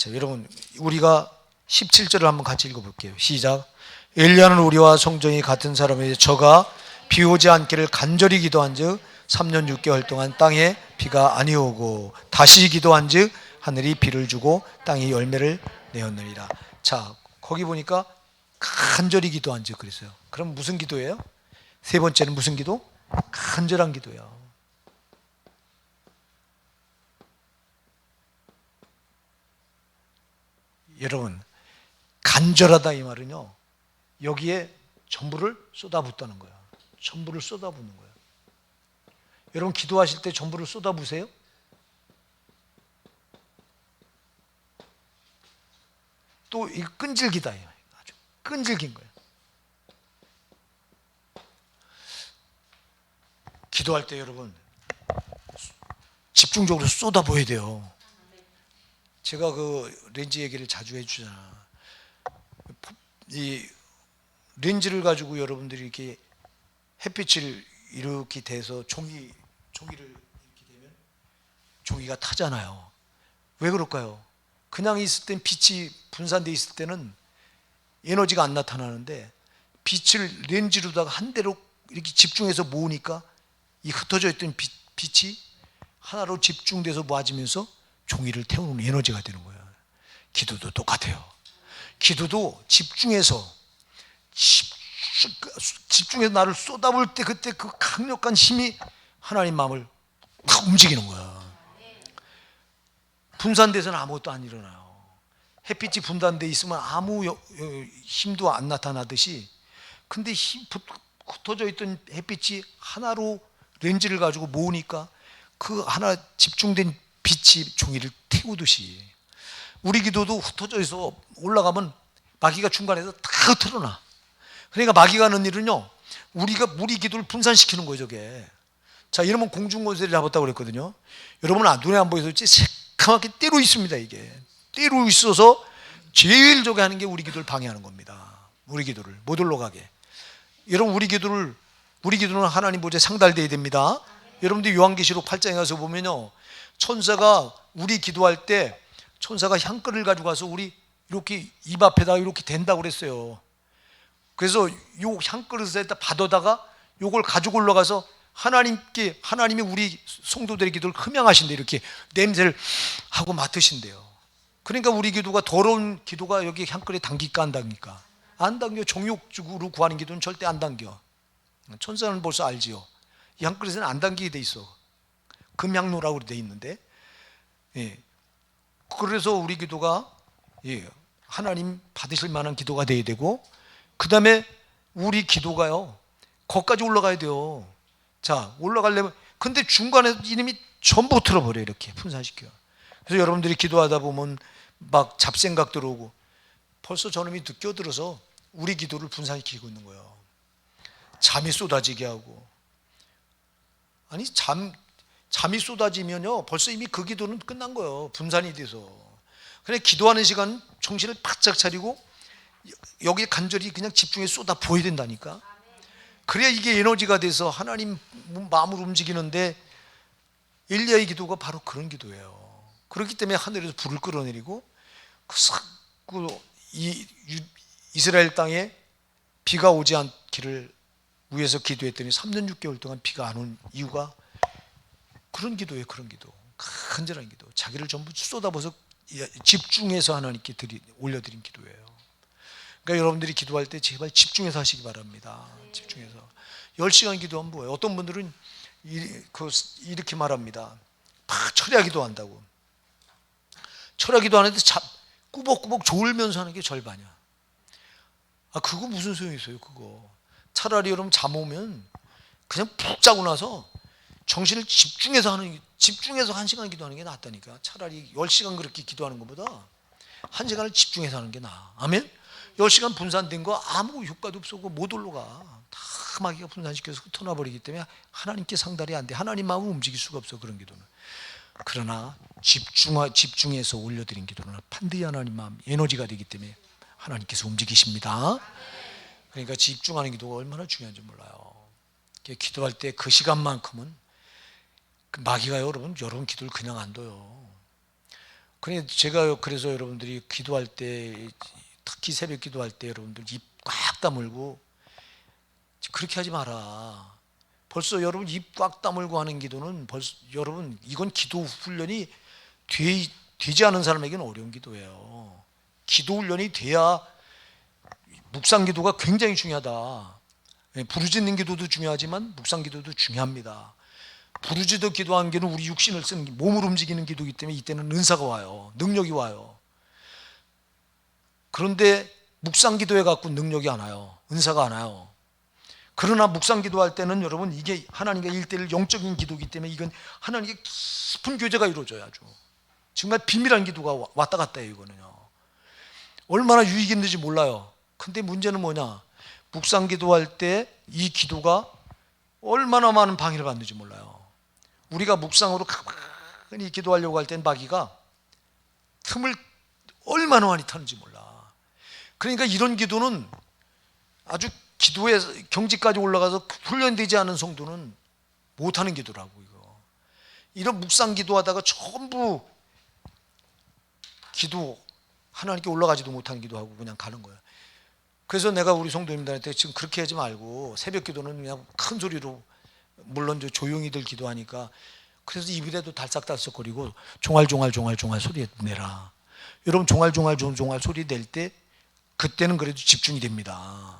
여러분, 우리가 17절을 한번 같이 읽어볼게요. 시작. 엘리야는 우리와 성정이 같은 사람이니 저가 비 오지 않기를 간절히 기도한즉 3년 6개월 동안 땅에 비가 아니오고, 다시 기도한즉 하늘이 비를 주고 땅이 열매를 내었느니라. 자, 거기 보니까 간절히 기도한즉 그랬어요. 그럼 무슨 기도예요? 세 번째는 무슨 기도? 간절한 기도예요. 여러분, 간절하다 이 말은요, 여기에 전부를 쏟아붓다는 거예요. 전부를 쏟아붓는 거예요. 여러분, 기도하실 때 전부를 쏟아부으세요? 또 이 끈질기다, 아주 끈질긴 거예요. 기도할 때 여러분, 집중적으로 쏟아부어야 돼요. 제가 그 렌즈 얘기를 자주 해주잖아. 이 렌즈를 가지고 여러분들이 이렇게 햇빛을 이렇게 대서 종이를 이렇게 대면 종이가 타잖아요. 왜 그럴까요? 그냥 있을 땐 빛이 분산되어 있을 때는 에너지가 안 나타나는데, 빛을 렌즈로다가 한 대로 이렇게 집중해서 모으니까 이 흩어져 있던 빛이 하나로 집중돼서 모아지면서 종이를 태우는 에너지가 되는 거예요. 기도도 똑같아요. 기도도 집중해서 나를 쏟아부을 때, 그때 그 강력한 힘이 하나님 마음을 확 움직이는 거야. 분산돼서는 아무것도 안 일어나요. 햇빛이 분산돼 있으면 아무 힘도 안 나타나듯이, 근데 흩어져 있던 햇빛이 하나로 렌즈를 가지고 모으니까 그 하나 집중된 빛이 종이를 태우듯이, 우리 기도도 흩어져 있어 올라가면 마귀가 중간에서 다 흩어나. 그러니까 마귀가 하는 일은요, 우리 기도를 분산시키는 거예요, 저게. 자, 이러면 공중권세를 잡았다고 그랬거든요. 여러분은 눈에 안 보여서 새까맣게 때로 있습니다. 이게 때로 있어서 제일 저게 하는 게 우리 기도를 방해하는 겁니다. 우리 기도를 못 올라가게. 여러분 우리 기도는 하나님 보좌에 상달돼야 됩니다. 여러분들 요한계시록 8장에 가서 보면요, 천사가 우리 기도할 때 천사가 향끌을 가지고 가서 우리 이렇게 입 앞에다가 이렇게 댄다고 그랬어요. 그래서 요 향그릇에다 받아다가 요걸 가지고 올라가서 하나님이 우리 성도들의 기도를 흠양하신대. 이렇게 냄새를 하고 맡으신대요. 그러니까 우리 기도가 더러운 기도가 여기 향그릇에 담길까 안 담길까? 안 담겨. 정욕적으로 구하는 기도는 절대 안 담겨. 천사는 벌써 알지요. 이 향그릇에는 안 담기게 돼 있어. 금향로라고 돼 있는데, 예. 그래서 우리 기도가, 예, 하나님 받으실 만한 기도가 돼야 되고, 그 다음에 우리 기도가요, 거기까지 올라가야 돼요. 자, 올라가려면, 근데 중간에 이놈이 전부 틀어버려요. 이렇게 분산시켜요. 그래서 여러분들이 기도하다 보면 막 잡생각 들어오고, 벌써 저놈이 끼어들어서 우리 기도를 분산시키고 있는 거예요. 잠이 쏟아지게 하고. 아니, 잠이 쏟아지면요, 벌써 이미 그 기도는 끝난 거예요. 분산이 돼서. 그래, 기도하는 시간 정신을 바짝 차리고 여기에 간절히 그냥 집중해서 쏟아 부어야 된다니까. 그래야 이게 에너지가 돼서 하나님 마음을 움직이는데, 엘리야의 기도가 바로 그런 기도예요. 그렇기 때문에 하늘에서 불을 끌어내리고 이스라엘 땅에 비가 오지 않기를 위해서 기도했더니 3년 6개월 동안 비가 안 온 이유가 그런 기도예요. 그런 기도, 간절한 기도, 자기를 전부 쏟아부어서 집중해서 하나님께 올려드린 기도예요. 그러니까 여러분들이 기도할 때 제발 집중해서 하시기 바랍니다. 집중해서 10시간 기도하면 뭐예요? 어떤 분들은 이렇게 말합니다. 막 철야 기도한다고. 철야 기도하는데 꾸벅꾸벅 졸면서 하는 게 절반이야. 그거 무슨 소용이 있어요? 그거 차라리 여러분 잠 오면 그냥 푹 자고 나서 정신을 집중해서 1시간 기도하는 게 낫다니까. 차라리 10시간 그렇게 기도하는 것보다 1시간을 집중해서 하는 게 나아. 아멘? 10시간 분산된 거 아무 효과도 없고 못 올라가. 다 마귀가 분산시켜서 흩어놔버리기 때문에 하나님께 상달이 안 돼. 하나님 마음을 움직일 수가 없어, 그런 기도는. 그러나 집중해서 올려드린 기도는 반드시 하나님 마음 에너지가 되기 때문에 하나님께서 움직이십니다. 그러니까 집중하는 기도가 얼마나 중요한지 몰라요. 기도할 때 그 시간만큼은 마귀가 여러분 기도를 그냥 안 둬요. 그래서 여러분들이 기도할 때, 특히 새벽 기도할 때 여러분들 입 꽉 다물고 그렇게 하지 마라. 벌써 여러분 입 꽉 다물고 하는 기도는 여러분 이건 기도 훈련이 되지 않은 사람에게는 어려운 기도예요. 기도 훈련이 돼야. 묵상 기도가 굉장히 중요하다. 부르짖는 기도도 중요하지만 묵상 기도도 중요합니다. 부르짖어 기도하는 게는 우리 육신을 쓰는, 몸을 움직이는 기도이기 때문에 이때는 은사가 와요. 능력이 와요. 그런데 묵상 기도에 갖고 능력이 안 와요. 은사가 안 와요. 그러나 묵상 기도할 때는 여러분 이게 하나님과 1:1 영적인 기도이기 때문에 이건 하나님께 깊은 교제가 이루어져요. 아주 정말 비밀한 기도가 왔다 갔다 해요. 이거는요, 얼마나 유익이 있는지 몰라요. 근데 문제는 뭐냐, 묵상 기도할 때 이 기도가 얼마나 많은 방해를 받는지 몰라요. 우리가 묵상으로 가만히 기도하려고 할 땐 마귀가 틈을 얼마나 많이 타는지 몰라. 그러니까 이런 기도는 아주 기도의 경지까지 올라가서 훈련되지 않은 성도는 못하는 기도라고. 이런 묵상 기도하다가 전부 하나님께 올라가지도 못하는 기도하고 그냥 가는 거야. 그래서 내가 우리 성도님들한테 지금 그렇게 하지 말고, 새벽 기도는 그냥 큰 소리로, 물론 조용히들 기도하니까, 그래서 입이라도 달싹달싹거리고 종알종알 소리 내라. 여러분 종알종알 소리 낼 때 그때는 그래도 집중이 됩니다.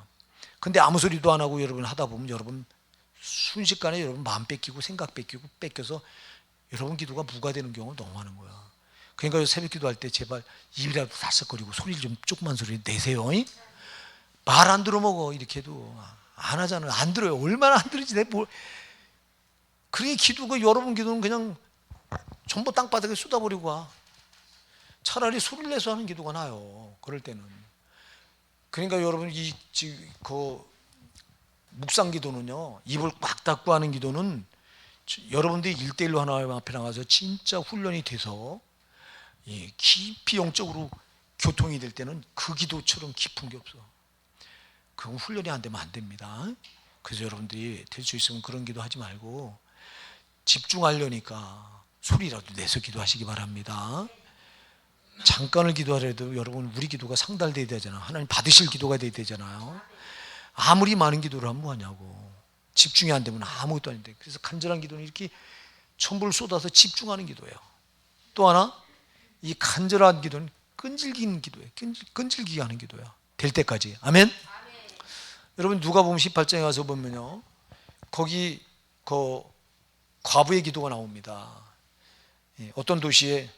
근데 아무 소리도 안 하고 여러분 하다 보면 여러분 순식간에 여러분 마음 뺏기고 생각 뺏겨서 여러분 기도가 무가되는 경우가 너무 많은 거야. 그러니까 새벽 기도할 때 제발 입이라도 달싹거리고 소리를 좀 조그만 소리 내세요. 말 안 들어먹어. 이렇게 해도 안 하잖아요. 안 들어요. 얼마나 안 들은지 그러니 기도가, 여러분 기도는 그냥 전부 땅바닥에 쏟아버리고 와. 차라리 소리를 내서 하는 기도가 나아요. 그럴 때는. 그러니까 여러분 묵상 기도는요, 입을 꽉 닫고 하는 기도는 여러분들이 1:1로 하나님 앞에 나가서 진짜 훈련이 돼서 깊이 영적으로 교통이 될 때는 그 기도처럼 깊은 게 없어. 그건 훈련이 안 되면 안 됩니다. 그래서 여러분들이 될 수 있으면 그런 기도 하지 말고 집중하려니까 소리라도 내서 기도하시기 바랍니다. 잠깐을 기도하려도 여러분 우리 기도가 상달돼야 되잖아. 하나님 받으실 기도가 돼야 되잖아요. 아무리 많은 기도를 하면 뭐하냐고. 집중이 안 되면 아무것도 아닌데. 그래서 간절한 기도는 이렇게 천불을 쏟아서 집중하는 기도예요. 또 하나 이 간절한 기도는 끈질기는 기도예요. 끈질기게 하는 기도야. 될 때까지. 아멘. 여러분 누가복음 18장에 가서 보면요, 거기 그 과부의 기도가 나옵니다. 어떤 도시에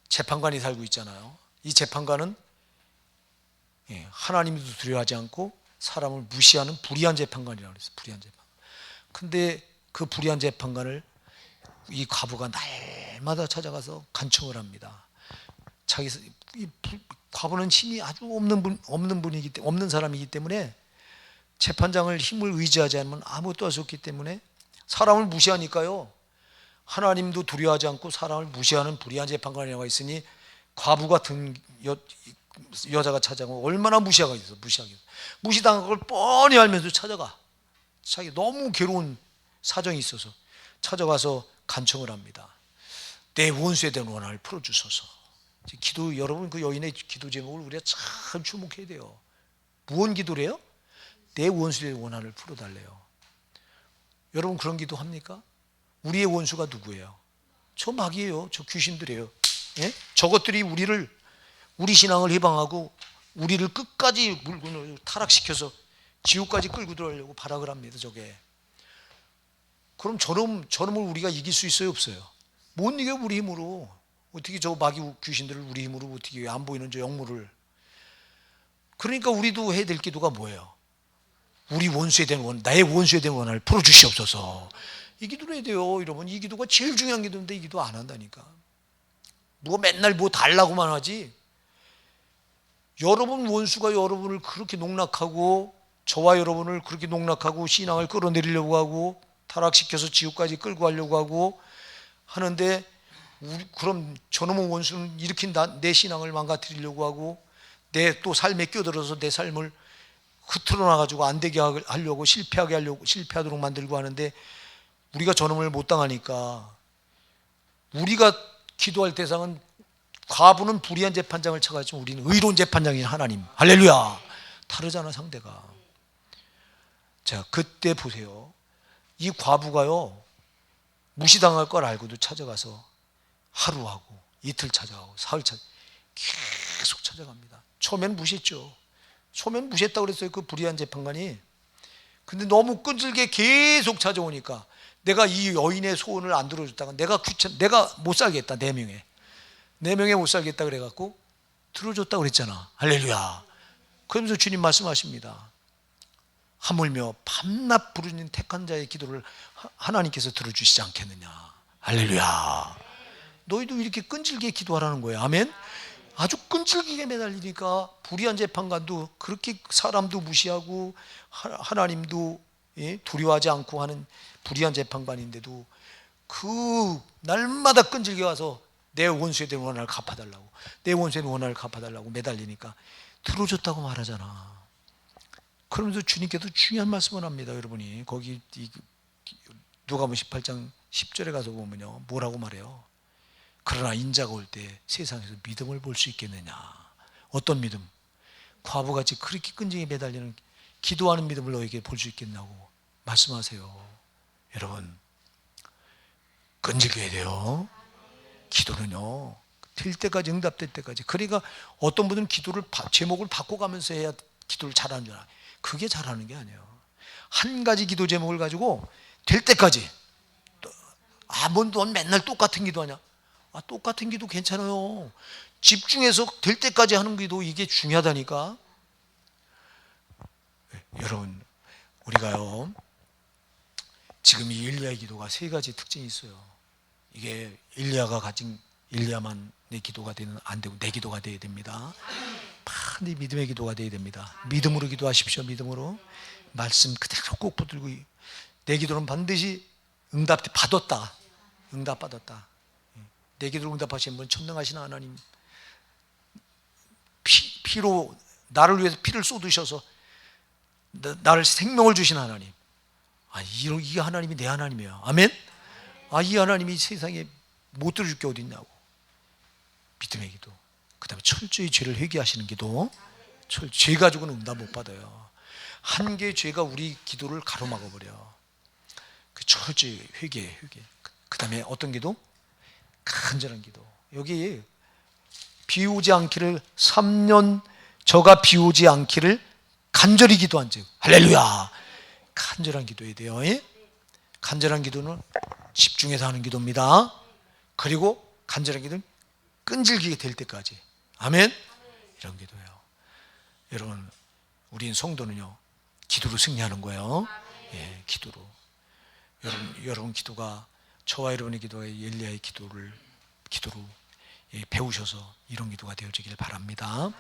재판관이 살고 있잖아요. 이 재판관은 하나님도 두려워하지 않고 사람을 무시하는 불의한 재판관이라고 그랬어요. 불의한 재판관. 근데 그 불의한 재판관을 이 과부가 날마다 찾아가서 간청을 합니다. 과부는 힘이 아주 없는 사람이기 때문에 재판장을 힘을 의지하지 않으면 아무것도 할 수 없기 때문에 사람을 무시하니까요, 하나님도 두려워하지 않고 사람을 무시하는 불의한 재판관이라고 있으니 과부 같은 여자가 찾아가면 얼마나 무시하겠어. 무시당한 걸 뻔히 알면서 찾아가. 자기 너무 괴로운 사정이 있어서 찾아가서 간청을 합니다. 내 원수에 대한 원한을 풀어주소서. 기도, 여러분 그 여인의 기도 제목을 우리가 잘 주목해야 돼요. 무언 기도래요? 내 원수의 원한을 풀어달래요. 여러분 그런 기도 합니까? 우리의 원수가 누구예요? 저 마귀예요. 저 귀신들이에요. 예? 저것들이 우리 신앙을 해방하고 우리를 끝까지 타락시켜서 지옥까지 끌고 들어가려고 발악을 합니다. 저게. 그럼 저놈을 우리가 이길 수 있어요, 없어요? 못 이겨. 우리 힘으로. 어떻게 저 마귀 귀신들을 우리 힘으로 어떻게 안 보이는 저 영물을. 그러니까 우리도 해야 될 기도가 뭐예요? 우리 원수에 대한 나의 원수에 대한 원한을 풀어주시옵소서. 이 기도를 해야 돼요. 여러분 이 기도가 제일 중요한 기도인데 이 기도 안 한다니까. 누가 맨날 뭐 달라고만 하지. 여러분 원수가 여러분을 그렇게 농락하고 저와 여러분을 그렇게 농락하고 신앙을 끌어내리려고 하고 타락시켜서 지옥까지 끌고 가려고 하고 하는데, 그럼 저놈의 원수는 일으킨 내 신앙을 망가뜨리려고 하고 내 또 삶에 끼어들어서 내 삶을 흐트러 놔가지고 안 되게 하려고 실패하도록 만들고 하는데, 우리가 저놈을 못 당하니까 우리가 기도할 대상은, 과부는 불의한 재판장을 쳐가지고 우리는 의로운 재판장인 하나님. 할렐루야. 다르잖아 상대가. 자, 그때 보세요. 이 과부가요, 무시당할 걸 알고도 찾아가서 하루하고 이틀 찾아가고 사흘 계속 찾아갑니다. 처음엔 무시했죠. 처음엔 무시했다고 그랬어요, 그 불의한 재판관이. 근데 너무 끈질게 계속 찾아오니까 내가 이 여인의 소원을 안 들어줬다가 내가 못 살겠다. 4명에 못 살겠다 그래갖고 들어줬다고 그랬잖아. 할렐루야. 그러면서 주님 말씀하십니다. 하물며 밤낮 부르는 택한 자의 기도를 하나님께서 들어주시지 않겠느냐. 할렐루야. 너희도 이렇게 끈질기게 기도하라는 거예요. 아멘. 아주 끈질기게 매달리니까 불의한 재판관도 그렇게 사람도 무시하고 하나님도 두려워하지 않고 하는 불의한 재판관인데도 그 날마다 끈질겨 와서 내 원수에 대한 원한을 갚아달라고, 내 원수에 대한 원한을 갚아달라고 매달리니까 들어줬다고 말하잖아. 그러면서 주님께서 중요한 말씀을 합니다. 여러분이 거기 누가복음 18장 10절에 가서 보면요, 뭐라고 말해요? 그러나 인자가 올 때 세상에서 믿음을 볼 수 있겠느냐. 어떤 믿음? 과부같이 그렇게 끈질기게 매달리는 기도하는 믿음을 너에게 볼 수 있겠냐고 말씀하세요. 여러분 끈질겨야 돼요. 기도는요, 될 때까지, 응답될 때까지. 그러니까 어떤 분은 기도를 제목을 바꿔가면서 해야 기도를 잘하는 줄 알아요. 그게 잘하는 게 아니에요. 한 가지 기도 제목을 가지고 될 때까지. 넌 맨날 똑같은 기도하냐? 똑같은 기도 괜찮아요. 집중해서 될 때까지 하는 기도, 이게 중요하다니까. 여러분 우리가요, 지금 이 일리야의 기도가 3가지 특징이 있어요. 이게 일리야가 가진, 일리야만 내 기도가 되는 안 되고 내 기도가 돼야 됩니다. 반드시 믿음의 기도가 돼야 됩니다. 믿음으로 기도하십시오. 믿음으로 말씀 그대로 꼭 붙들고, 내 기도는 반드시 응답받았다. 내 기도를 응답하시는 분 천능하신 하나님, 피로 나를 위해서 피를 쏟으셔서 나를 생명을 주신 하나님. 이게 하나님이 내 하나님이야. 아멘. 이 하나님이 세상에 못 들어줄 게 어디 있냐고. 믿음의 기도. 그 다음에 철저히 죄를 회개하시는 기도. 죄 가지고는 응답 못 받아요. 한 개의 죄가 우리 기도를 가로막아 버려. 그 철저히 회개. 그 다음에 어떤 기도? 간절한 기도. 여기 비 오지 않기를 3년 저가 비 오지 않기를 간절히 기도한 즉 할렐루야. 간절한 기도해야 돼요. 간절한 기도는 집중해서 하는 기도입니다. 그리고 간절한 기도는 끈질기게 될 때까지. 아멘. 이런 기도예요. 여러분, 우린 성도는요 기도로 승리하는 거예요. 예, 기도로. 여러분 기도가, 저와 여러분의 기도가 엘리야의 기도로 배우셔서 이런 기도가 되어지길 바랍니다.